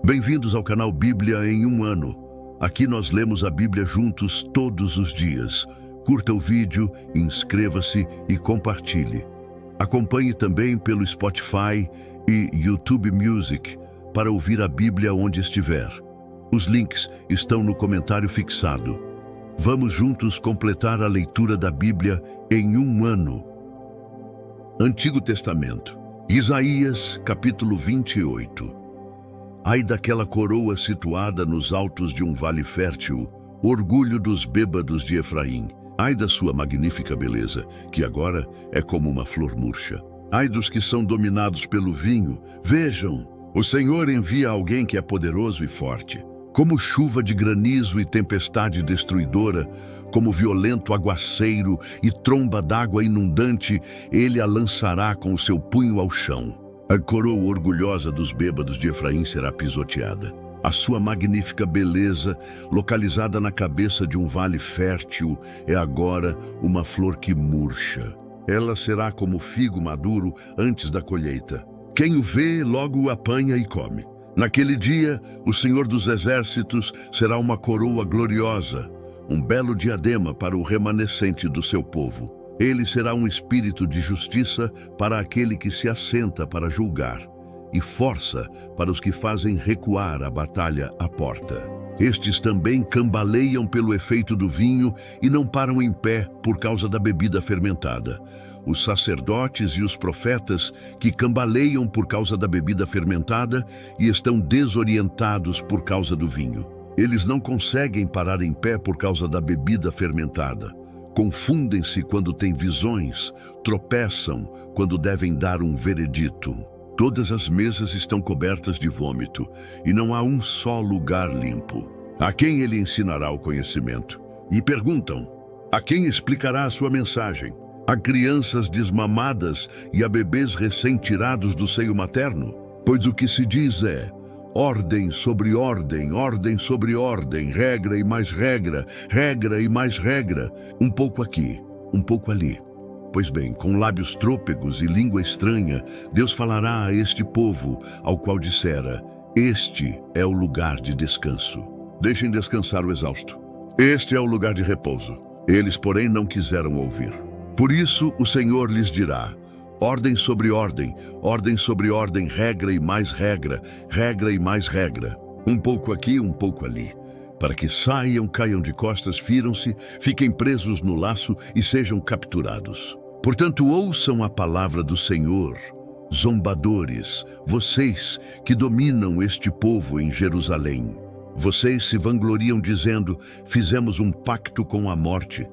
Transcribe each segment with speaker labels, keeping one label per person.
Speaker 1: Bem-vindos ao canal Bíblia em um ano. Aqui nós lemos a Bíblia juntos todos os dias. Curta o vídeo, inscreva-se e compartilhe. Acompanhe também pelo Spotify e YouTube Music para ouvir a Bíblia onde estiver. Os links estão no comentário fixado. Vamos juntos completar a leitura da Bíblia em um ano. Antigo Testamento. Isaías, capítulo 28. Ai daquela coroa situada nos altos de um vale fértil, orgulho dos bêbados de Efraim. Ai da sua magnífica beleza, que agora é como uma flor murcha. Ai dos que são dominados pelo vinho. Vejam, o Senhor envia alguém que é poderoso e forte. Como chuva de granizo e tempestade destruidora, como violento aguaceiro e tromba d'água inundante, ele a lançará com o seu punho ao chão. A coroa orgulhosa dos bêbados de Efraim será pisoteada. A sua magnífica beleza, localizada na cabeça de um vale fértil, é agora uma flor que murcha. Ela será como figo maduro antes da colheita. Quem o vê, logo o apanha e come. Naquele dia, o Senhor dos Exércitos será uma coroa gloriosa, um belo diadema para o remanescente do seu povo. Ele será um espírito de justiça para aquele que se assenta para julgar, e força para os que fazem recuar a batalha à porta. Estes também cambaleiam pelo efeito do vinho e não param em pé por causa da bebida fermentada. Os sacerdotes e os profetas que cambaleiam por causa da bebida fermentada e estão desorientados por causa do vinho. Eles não conseguem parar em pé por causa da bebida fermentada. Confundem-se quando têm visões, tropeçam quando devem dar um veredito. Todas as mesas estão cobertas de vômito, e não há um só lugar limpo. A quem ele ensinará o conhecimento? E perguntam, a quem explicará a sua mensagem? A crianças desmamadas e a bebês recém-tirados do seio materno? Pois o que se diz é, ordem sobre ordem, ordem sobre ordem, regra e mais regra, regra e mais regra, um pouco aqui, um pouco ali. Pois bem, com lábios trôpegos e língua estranha, Deus falará a este povo, ao qual dissera, este é o lugar de descanso. Deixem descansar o exausto. Este é o lugar de repouso. Eles, porém, não quiseram ouvir. Por isso, o Senhor lhes dirá, ordem sobre ordem, ordem sobre ordem, regra e mais regra, regra e mais regra. Um pouco aqui, um pouco ali. Para que saiam, caiam de costas, firam-se, fiquem presos no laço e sejam capturados. Portanto, ouçam a palavra do Senhor, zombadores, vocês que dominam este povo em Jerusalém. Vocês se vangloriam dizendo, fizemos um pacto com a morte.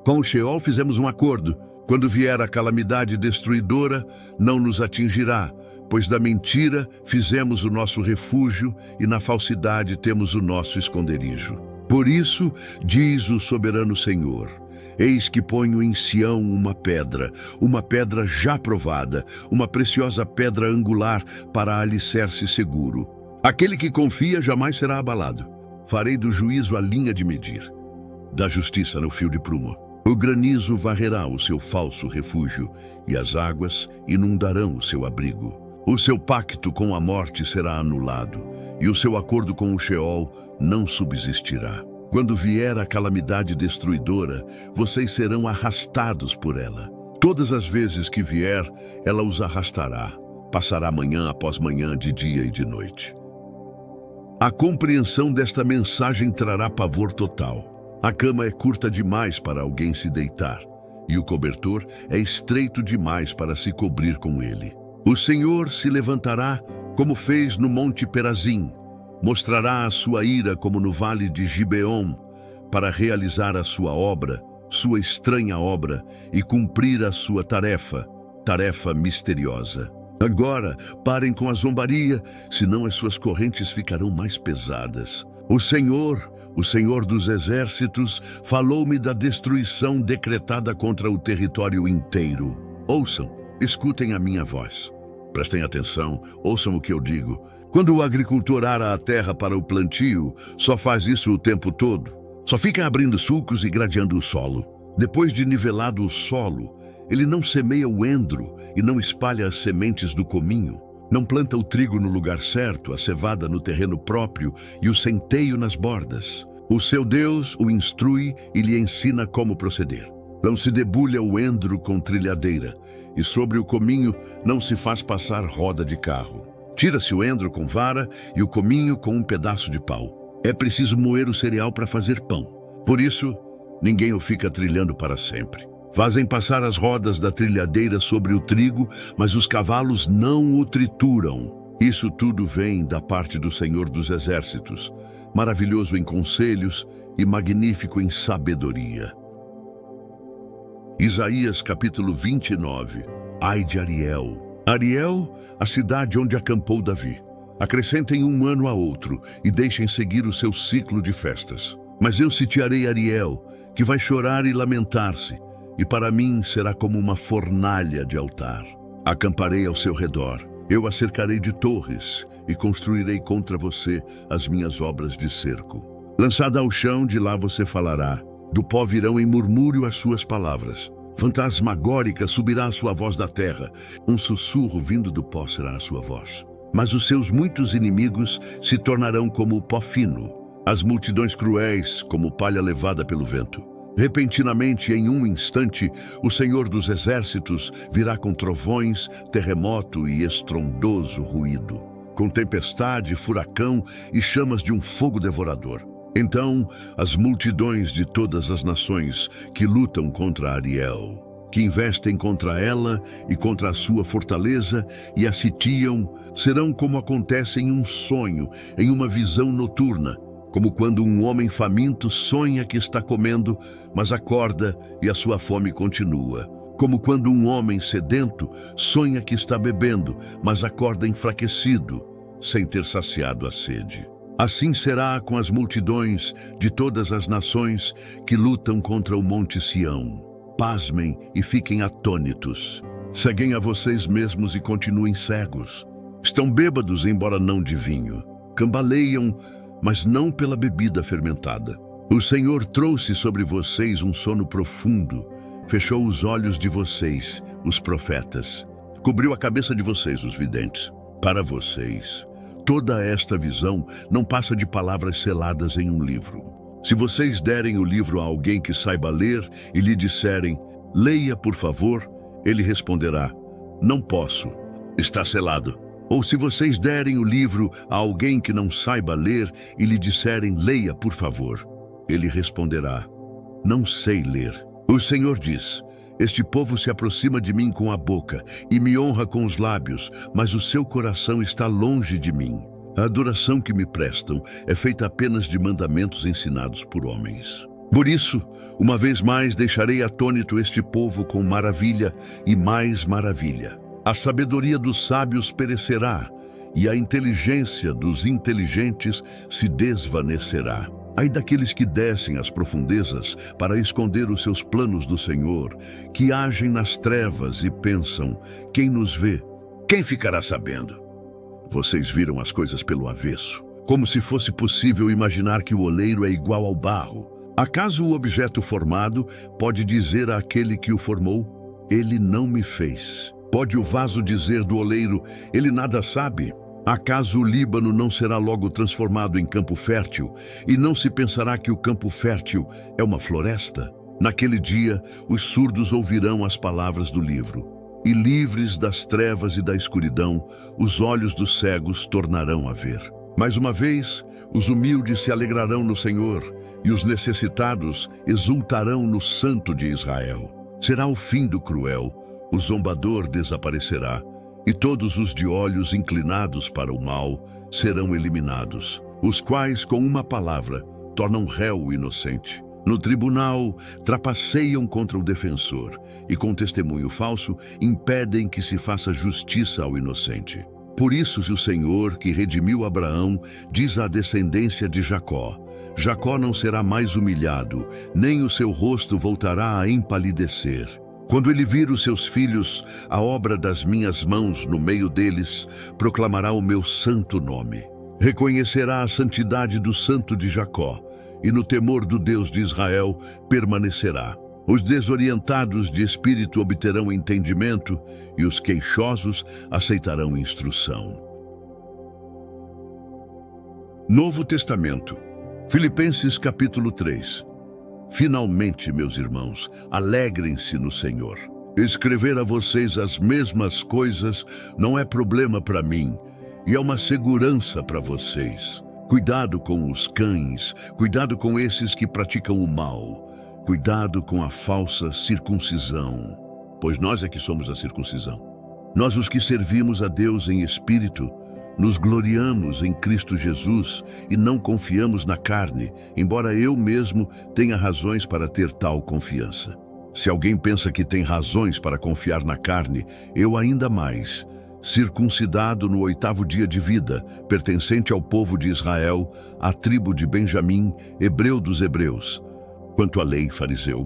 Speaker 1: Com o Sheol fizemos um acordo. Quando vier a calamidade destruidora, não nos atingirá, pois da mentira fizemos o nosso refúgio e na falsidade temos o nosso esconderijo. Por isso, diz o soberano Senhor, eis que ponho em Sião uma pedra já provada, uma preciosa pedra angular para alicerce seguro. Aquele que confia jamais será abalado. Farei do juízo a linha de medir, da justiça no fio de prumo. O granizo varrerá o seu falso refúgio, e as águas inundarão o seu abrigo. O seu pacto com a morte será anulado, e o seu acordo com o Sheol não subsistirá. Quando vier a calamidade destruidora, vocês serão arrastados por ela. Todas as vezes que vier, ela os arrastará. Passará manhã após manhã, de dia e de noite. A compreensão desta mensagem trará pavor total. A cama é curta demais para alguém se deitar, e o cobertor é estreito demais para se cobrir com ele. O Senhor se levantará como fez no Monte Perazim, mostrará a sua ira como no vale de Gibeon, para realizar a sua obra, sua estranha obra, e cumprir a sua tarefa, tarefa misteriosa. Agora, parem com a zombaria, senão as suas correntes ficarão mais pesadas. O Senhor dos Exércitos, falou-me da destruição decretada contra o território inteiro. Ouçam, escutem a minha voz. Prestem atenção, ouçam o que eu digo. Quando o agricultor ara a terra para o plantio, só faz isso o tempo todo. Só fica abrindo sulcos e gradeando o solo. Depois de nivelado o solo, ele não semeia o endro e não espalha as sementes do cominho. Não planta o trigo no lugar certo, a cevada no terreno próprio e o centeio nas bordas. O seu Deus o instrui e lhe ensina como proceder. Não se debulha o endro com trilhadeira, e sobre o cominho não se faz passar roda de carro. Tira-se o endro com vara e o cominho com um pedaço de pau. É preciso moer o cereal para fazer pão. Por isso, ninguém o fica trilhando para sempre. Fazem passar as rodas da trilhadeira sobre o trigo, mas os cavalos não o trituram. Isso tudo vem da parte do Senhor dos Exércitos, maravilhoso em conselhos e magnífico em sabedoria. Isaías capítulo 29. Ai de Ariel. Ariel, a cidade onde acampou Davi. Acrescentem um ano a outro e deixem seguir o seu ciclo de festas. Mas eu sitiarei Ariel, que vai chorar e lamentar-se, e para mim será como uma fornalha de altar. Acamparei ao seu redor, eu a cercarei de torres e construirei contra você as minhas obras de cerco. Lançada ao chão, de lá você falará. Do pó virão em murmúrio as suas palavras. Fantasmagórica subirá a sua voz da terra. Um sussurro vindo do pó será a sua voz. Mas os seus muitos inimigos se tornarão como o pó fino, as multidões cruéis como palha levada pelo vento. Repentinamente, em um instante, o Senhor dos Exércitos virá com trovões, terremoto e estrondoso ruído, com tempestade, furacão e chamas de um fogo devorador. Então, as multidões de todas as nações que lutam contra Ariel, que investem contra ela e contra a sua fortaleza e a sitiam, serão como acontece em um sonho, em uma visão noturna, como quando um homem faminto sonha que está comendo, mas acorda e a sua fome continua. Como quando um homem sedento sonha que está bebendo, mas acorda enfraquecido, sem ter saciado a sede. Assim será com as multidões de todas as nações que lutam contra o Monte Sião. Pasmem e fiquem atônitos. Ceguem a vocês mesmos e continuem cegos. Estão bêbados, embora não de vinho. Cambaleiam, mas não pela bebida fermentada. O Senhor trouxe sobre vocês um sono profundo, fechou os olhos de vocês, os profetas, cobriu a cabeça de vocês, os videntes. Para vocês, toda esta visão não passa de palavras seladas em um livro. Se vocês derem o livro a alguém que saiba ler e lhe disserem, leia, por favor, ele responderá, não posso, está selado. Ou se vocês derem o livro a alguém que não saiba ler e lhe disserem, leia, por favor, ele responderá, não sei ler. O Senhor diz, este povo se aproxima de mim com a boca e me honra com os lábios, mas o seu coração está longe de mim. A adoração que me prestam é feita apenas de mandamentos ensinados por homens. Por isso, uma vez mais deixarei atônito este povo com maravilha e mais maravilha. A sabedoria dos sábios perecerá, e a inteligência dos inteligentes se desvanecerá. Ai daqueles que descem às profundezas para esconder os seus planos do Senhor, que agem nas trevas e pensam, quem nos vê? Quem ficará sabendo? Vocês viram as coisas pelo avesso, como se fosse possível imaginar que o oleiro é igual ao barro. Acaso o objeto formado pode dizer àquele que o formou, ele não me fez? Pode o vaso dizer do oleiro, ele nada sabe? Acaso o Líbano não será logo transformado em campo fértil, e não se pensará que o campo fértil é uma floresta? Naquele dia, os surdos ouvirão as palavras do livro, e livres das trevas e da escuridão, os olhos dos cegos tornarão a ver. Mais uma vez, os humildes se alegrarão no Senhor, e os necessitados exultarão no Santo de Israel. Será o fim do cruel, o zombador desaparecerá, e todos os de olhos inclinados para o mal serão eliminados, os quais, com uma palavra, tornam réu o inocente. No tribunal, trapaceiam contra o defensor, e com testemunho falso, impedem que se faça justiça ao inocente. Por isso, o Senhor, que redimiu Abraão, diz à descendência de Jacó, Jacó não será mais humilhado, nem o seu rosto voltará a empalidecer. Quando ele vir os seus filhos, a obra das minhas mãos no meio deles, proclamará o meu santo nome. Reconhecerá a santidade do Santo de Jacó, e no temor do Deus de Israel permanecerá. Os desorientados de espírito obterão entendimento e os queixosos aceitarão instrução. Novo Testamento, Filipenses capítulo 3. Finalmente, meus irmãos, alegrem-se no Senhor. Escrever a vocês as mesmas coisas não é problema para mim e é uma segurança para vocês. Cuidado com os cães, cuidado com esses que praticam o mal. Cuidado com a falsa circuncisão, pois nós é que somos a circuncisão. Nós, os que servimos a Deus em espírito, nos gloriamos em Cristo Jesus e não confiamos na carne, embora eu mesmo tenha razões para ter tal confiança. Se alguém pensa que tem razões para confiar na carne, eu ainda mais, circuncidado no 8º dia de vida, pertencente ao povo de Israel, à tribo de Benjamim, hebreu dos hebreus. Quanto à lei, fariseu,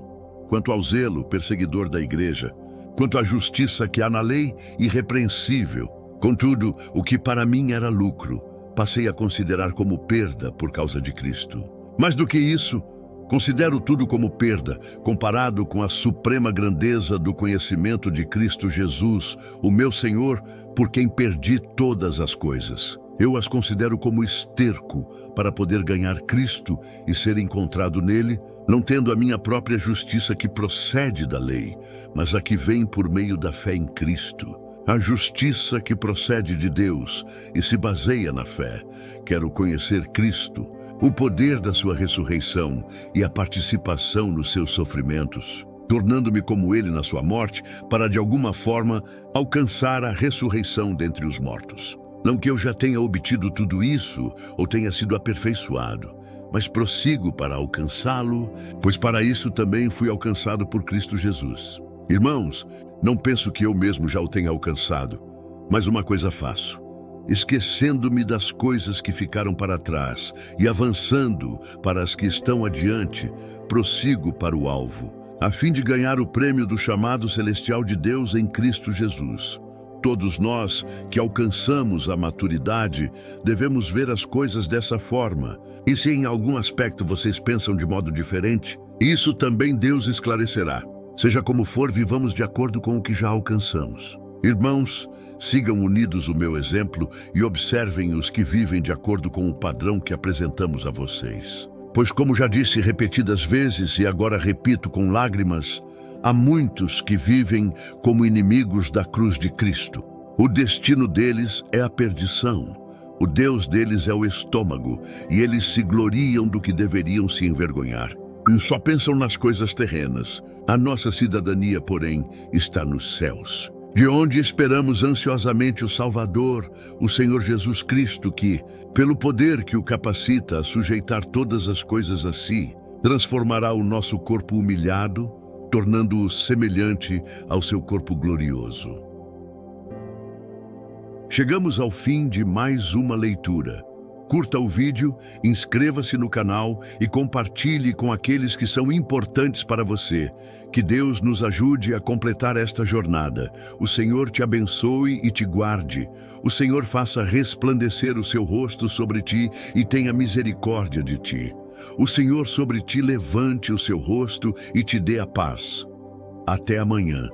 Speaker 1: quanto ao zelo, perseguidor da igreja, quanto à justiça que há na lei, irrepreensível. Contudo, o que para mim era lucro, passei a considerar como perda por causa de Cristo. Mais do que isso, considero tudo como perda, comparado com a suprema grandeza do conhecimento de Cristo Jesus, o meu Senhor, por quem perdi todas as coisas. Eu as considero como esterco para poder ganhar Cristo e ser encontrado nele, não tendo a minha própria justiça que procede da lei, mas a que vem por meio da fé em Cristo. A justiça que procede de Deus e se baseia na fé. Quero conhecer Cristo, o poder da sua ressurreição e a participação nos seus sofrimentos, tornando-me como ele na sua morte, para de alguma forma alcançar a ressurreição dentre os mortos. Não que eu já tenha obtido tudo isso ou tenha sido aperfeiçoado, mas prossigo para alcançá-lo, pois para isso também fui alcançado por Cristo Jesus. Irmãos, não penso que eu mesmo já o tenha alcançado, mas uma coisa faço, esquecendo-me das coisas que ficaram para trás e avançando para as que estão adiante, prossigo para o alvo, a fim de ganhar o prêmio do chamado celestial de Deus em Cristo Jesus. Todos nós que alcançamos a maturidade devemos ver as coisas dessa forma. E se em algum aspecto vocês pensam de modo diferente, isso também Deus esclarecerá. Seja como for, vivamos de acordo com o que já alcançamos. Irmãos, sigam unidos o meu exemplo e observem os que vivem de acordo com o padrão que apresentamos a vocês. Pois, como já disse repetidas vezes e agora repito com lágrimas, há muitos que vivem como inimigos da cruz de Cristo. O destino deles é a perdição. O Deus deles é o estômago, e eles se gloriam do que deveriam se envergonhar. E só pensam nas coisas terrenas. A nossa cidadania, porém, está nos céus, de onde esperamos ansiosamente o Salvador, o Senhor Jesus Cristo, que, pelo poder que o capacita a sujeitar todas as coisas a si, transformará o nosso corpo humilhado, tornando-o semelhante ao seu corpo glorioso. Chegamos ao fim de mais uma leitura. Curta o vídeo, inscreva-se no canal e compartilhe com aqueles que são importantes para você. Que Deus nos ajude a completar esta jornada. O Senhor te abençoe e te guarde. O Senhor faça resplandecer o seu rosto sobre ti e tenha misericórdia de ti. O Senhor sobre ti levante o seu rosto e te dê a paz. Até amanhã.